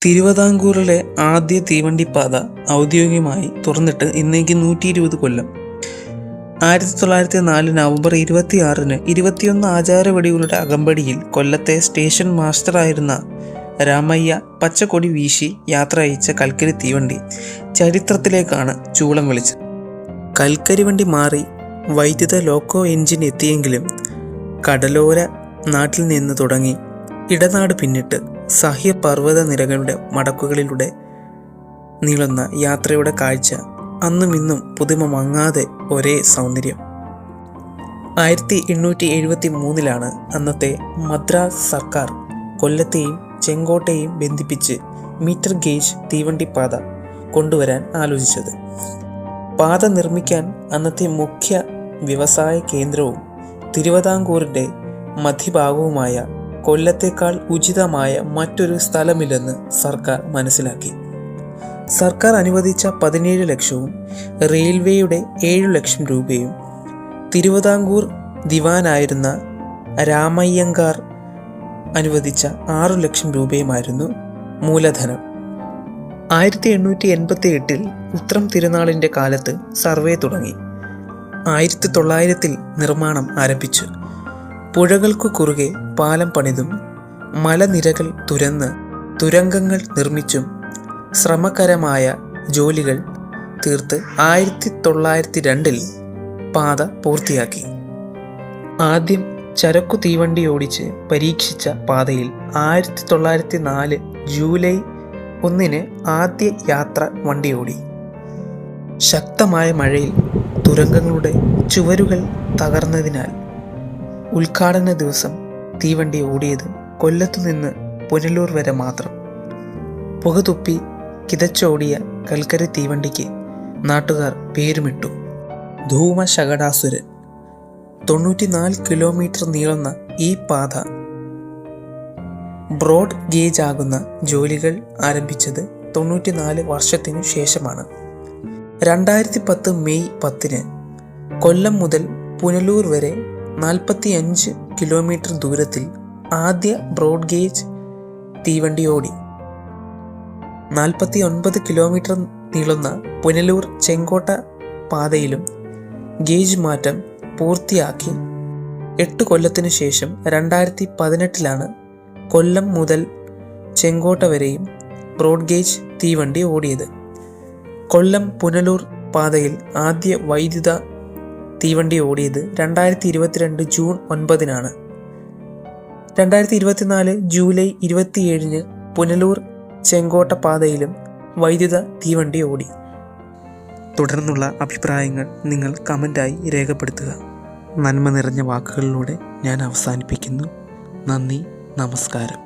തിരുവിതാംകൂറിലെ ആദ്യ തീവണ്ടിപ്പാത ഔദ്യോഗികമായി തുറന്നിട്ട് ഇന്നേക്ക് 120 കൊല്ലം. 1904 നവംബർ 26-ന് 21 ആചാരവെടികളുടെ അകമ്പടിയിൽ കൊല്ലത്തെ സ്റ്റേഷൻ മാസ്റ്ററായിരുന്ന രാമയ്യ പച്ചക്കൊടി വീശി യാത്ര അയച്ച കൽക്കരി തീവണ്ടി ചരിത്രത്തിലേക്കാണ് ചൂളം വിളിച്ചത്. കൽക്കരി വണ്ടി മാറി വൈദ്യുത ലോക്കോ എഞ്ചിൻ എത്തിയെങ്കിലും കടലോര നാട്ടിൽ നിന്ന് തുടങ്ങി ഇടനാട് പിന്നിട്ട് സഹ്യപർവ്വത നിരകളുടെ മടക്കുകളിലൂടെ നീളുന്ന യാത്രയുടെ കാഴ്ച അന്നും ഇന്നും പുതുമ മങ്ങാതെ ഒരേ സൗന്ദര്യം. 1873 അന്നത്തെ മദ്രാസ് സർക്കാർ കൊല്ലത്തെയും ചെങ്കോട്ടയെയും ബന്ധിപ്പിച്ച് മീറ്റർ ഗേജ് തീവണ്ടിപ്പാത കൊണ്ടുവരാൻ ആലോചിച്ചത്. പാത നിർമ്മിക്കാൻ അന്നത്തെ മുഖ്യ വ്യവസായ കേന്ദ്രവും തിരുവിതാംകൂറിൻ്റെ മധ്യഭാഗവുമായ കൊല്ലത്തേക്കാൾ ഉചിതമായ മറ്റൊരു സ്ഥലമില്ലെന്ന് സർക്കാർ മനസ്സിലാക്കി. സർക്കാർ അനുവദിച്ച 17 ലക്ഷവും റെയിൽവേയുടെ 7 ലക്ഷം രൂപയും തിരുവിതാംകൂർ ദിവാനായിരുന്ന രാമയ്യങ്കാർ അനുവദിച്ച 6 ലക്ഷം രൂപയുമായിരുന്നു മൂലധനം. 1888 ഉത്രം തിരുനാളിൻ്റെ കാലത്ത് സർവേ തുടങ്ങി. 1900 നിർമ്മാണം ആരംഭിച്ചു. പുഴകൾക്കു കുറുകെ പാലം പണിതും മലനിരകൾ തുരന്ന് തുരങ്കങ്ങൾ നിർമ്മിച്ചും ശ്രമകരമായ ജോലികൾ തീർത്ത് 1902 പാത പൂർത്തിയാക്കി. ആദ്യം ചരക്കു തീവണ്ടി ഓടിച്ച് പരീക്ഷിച്ച പാതയിൽ 1904 ജൂലൈ 1-ന് ആദ്യ യാത്ര വണ്ടി ഓടി. ശക്തമായ മഴയിൽ തുരങ്കങ്ങളുടെ ചുവരുകൾ തകർന്നതിനാൽ ഉദ്ഘാടന ദിവസം തീവണ്ടി ഓടിയത് കൊല്ലത്തുനിന്ന് പുനലൂർ വരെ മാത്രം. പുകതുപ്പി കിതച്ചോടിയ കൽക്കരി തീവണ്ടിക്ക് നാട്ടുകാർ പേരുമിട്ടു ധൂമശകടാസുരൻ. 94 കിലോമീറ്റർ നീളുന്ന ഈ പാത ബ്രോഡ് ഗേജ് ആകുന്ന ജോലികൾ ആരംഭിച്ചത് 94 വർഷത്തിനു ശേഷമാണ്. 2010 മെയ് 10-ന് കൊല്ലം മുതൽ പുനലൂർ വരെ 45 കിലോമീറ്റർ ദൂരത്തിൽ ആദ്യ ബ്രോഡ് ഗേജ് തീവണ്ടി ഓടി. 49 കിലോമീറ്റർ നീളുന്ന പുനലൂർ ചെങ്കോട്ട പാതയിലും ഗേജ് മാറ്റം പൂർത്തിയാക്കി. 8 കൊല്ലത്തിനു ശേഷം 2018 കൊല്ലം മുതൽ ചെങ്കോട്ട വരെയും ബ്രോഡ് ഗേജ് തീവണ്ടി ഓടിയത്. കൊല്ലം പുനലൂർ പാതയിൽ ആദ്യ വൈദ്യുത തീവണ്ടി ഓടിയത് 2022 ജൂൺ 9-നാണ്. 2024 ജൂലൈ 27-ന് പുനലൂർ ചെങ്കോട്ട പാതയിലും വൈദ്യുത തീവണ്ടി ഓടി. തുടർന്നുള്ള അഭിപ്രായങ്ങൾ നിങ്ങൾ കമൻ്റായി രേഖപ്പെടുത്തുക. നന്മ നിറഞ്ഞ വാക്കുകളിലൂടെ ഞാൻ അവസാനിപ്പിക്കുന്നു. നന്ദി, നമസ്കാരം.